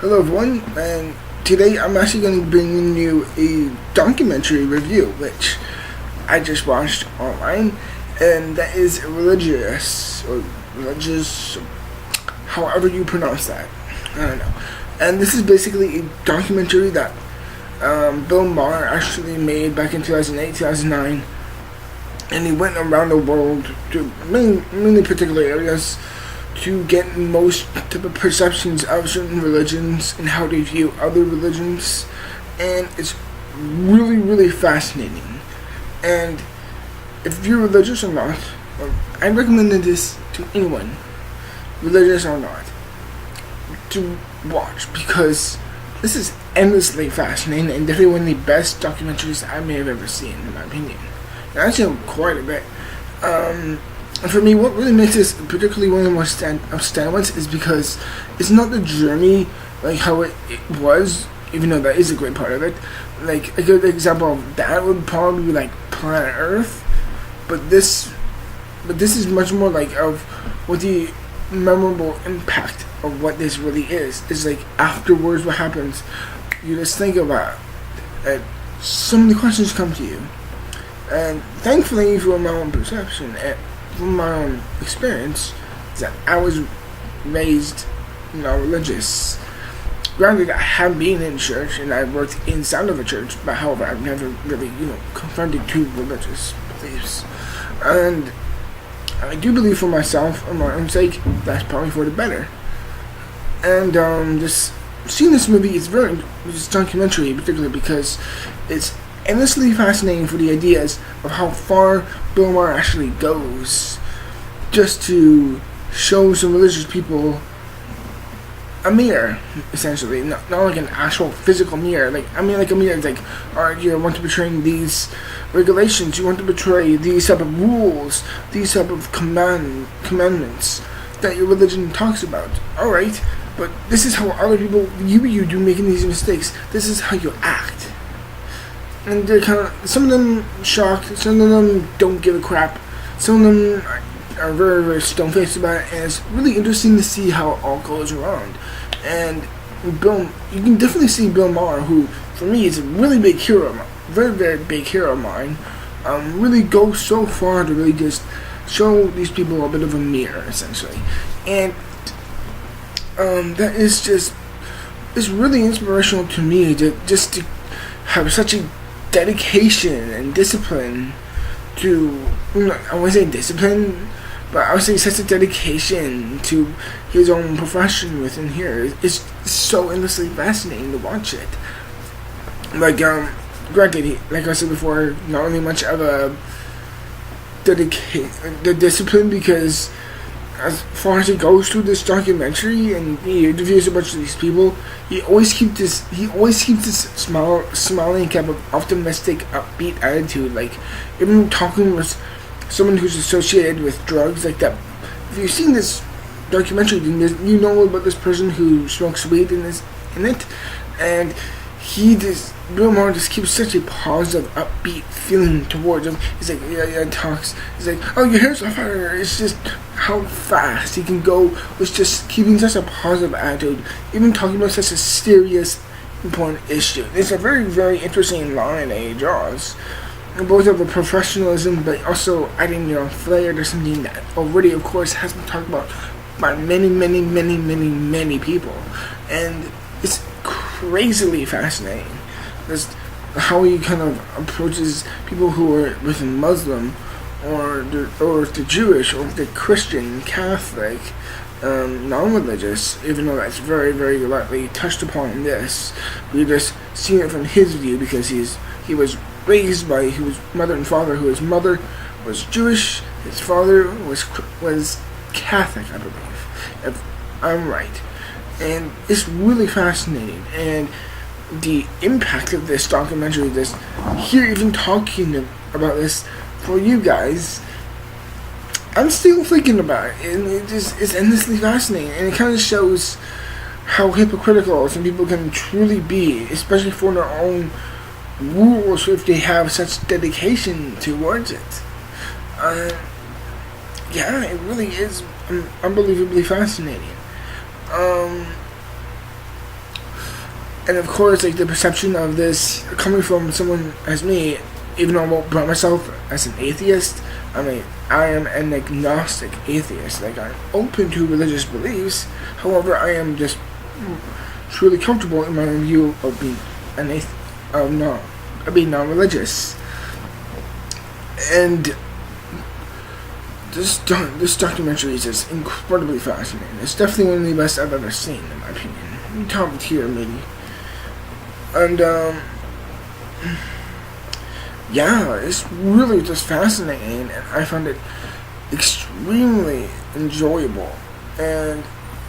Hello everyone, and today I'm actually going to be bringing you a documentary review, which I just watched online, and that is Religulous, or Religious, however you pronounce that, I don't know. And this is basically a documentary that Bill Maher actually made back in 2008, 2009, and he went around the world to many particular areas to get most type of perceptions of certain religions and how they view other religions, and it's really fascinating. And if you're religious or not, I recommend this to anyone, religious or not, to watch, because this is endlessly fascinating and definitely one of the best documentaries I may have ever seen, in my opinion. And I've seen quite a bit. And for me, what really makes this particularly one of the most outstanding ones is because it's not the journey like how it was, even though that is a great part of it. Like a good example of that would probably be like Planet Earth, but this is much more like of what the memorable impact of what this really is. It's like afterwards, what happens? You just think about it, and so many questions come to you. And thankfully, from my own perception and from my own experience, is that I was raised, religious. Granted, I have been in church and I worked inside of a church, but however, I've never really, confronted two religious beliefs. And I do believe for myself, for my own sake, that's probably for the better. And just seeing this movie, this documentary in particular, because it's endlessly fascinating for the ideas of how far Bill Maher actually goes just to show some religious people a mirror, essentially. Not like an actual physical mirror. Like a mirror is like, alright, you want to betray these regulations, you want to betray these type of rules, these type of commandments that your religion talks about. Alright, but this is how other people view you do making these mistakes. This is how you act. And they're some of them shocked, some of them don't give a crap, some of them are very stone-faced about it, and it's really interesting to see how it all goes around. And you can definitely see Bill Maher, who for me is a really big hero, very big hero of mine, really go so far to really just show these people a bit of a mirror, essentially. And that is it's really inspirational to me to have such a dedication and discipline to, I wouldn't say discipline, but I would say such a dedication to his own profession within here. It's so endlessly fascinating to watch it. Like, granted, like I said before, not only much of a the discipline, because as far as he goes through this documentary and he interviews a bunch of these people, he always keeps this smiling kind of optimistic, upbeat attitude. Like, even talking with someone who's associated with drugs like that. If you've seen this documentary, then you know about this person who smokes weed in it, and Bill Maher just keeps such a positive, upbeat feeling towards him. He's like, yeah, talks. He's like, oh, your hair's on fire. It's just how fast he can go with just keeping such a positive attitude, even talking about such a serious, important issue. It's a very interesting line that he draws, both of the professionalism, but also adding flair to something that already, of course, has been talked about by many people, and it's crazily fascinating. Just how he kind of approaches people who are within Muslim or the Jewish or the Christian, Catholic, non-religious, even though that's very lightly touched upon in this. We just seen it from his view, because he was raised by his mother and father, whose mother was Jewish, his father was Catholic, I believe, if I'm right. And it's really fascinating, and the impact of this documentary, here even talking about this for you guys, I'm still thinking about it, and it's endlessly fascinating, and it kind of shows how hypocritical some people can truly be, especially for their own rules, if they have such dedication towards it. Yeah, it really is unbelievably fascinating. And of course, like, the perception of this coming from someone as me, even though I won't brand myself as an atheist, I am an agnostic atheist. Like, I'm open to religious beliefs. However, I am just truly comfortable in my view of being being non-religious. And this documentary is just incredibly fascinating. It's definitely one of the best I've ever seen, in my opinion. Top tier, maybe. And yeah, it's really just fascinating, and I found it extremely enjoyable. And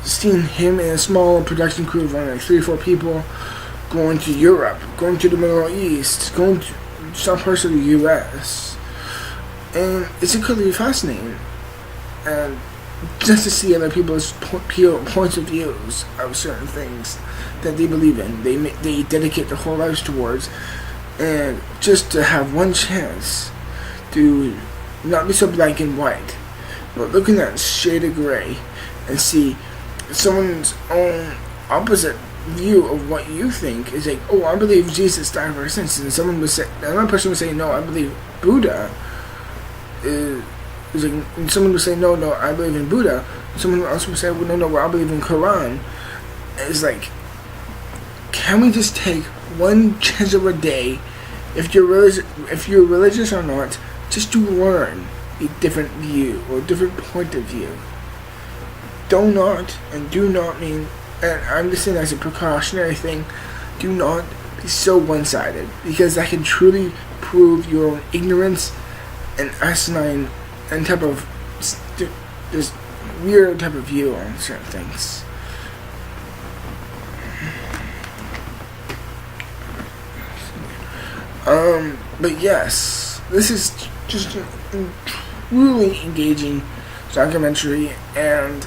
seeing him in a small production crew of only like 3 or 4 people, going to Europe, going to the Middle East, going to some parts of the U.S., and it's incredibly fascinating. And just to see other people's points of views of certain things that they believe in, they dedicate their whole lives towards, and just to have one chance to not be so black and white, but look in that shade of gray and see someone's own opposite view of what you think is like, oh, I believe Jesus died for our sins, and another person would say, no, I believe Buddha is like, and someone would say, no, I believe in Buddha. Someone else would say, well, no, I believe in Quran. It's like, can we just take one chance of a day, if you're religious or not, just to learn a different view or a different point of view? Do not mean, and I'm just saying as a precautionary thing, do not be so one-sided, because that can truly prove your own ignorance and asinine and type of this weird type of view on certain things. But yes, this is just a truly engaging documentary, and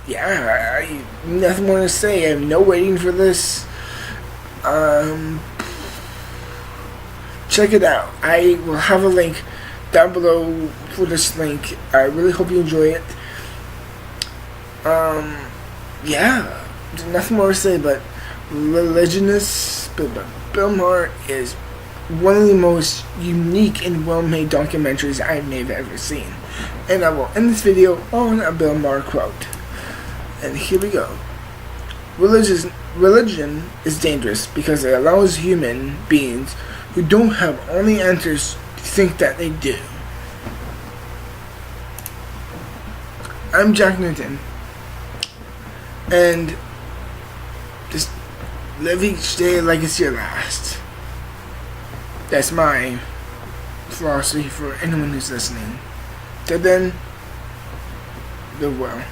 yeah, I nothing more to say. I have no waiting for this. Check it out. I will have a link down below for this link. I really hope you enjoy it. Yeah, there's nothing more to say, but Religulous, but Bill Maher is one of the most unique and well-made documentaries I may have ever seen. And I will end this video on a Bill Maher quote. And here we go. Religion is dangerous because it allows human beings who don't have all the answers to think that they do. I'm Jack Newton, and just live each day like it's your last. That's my philosophy for anyone who's listening. Till then, live well.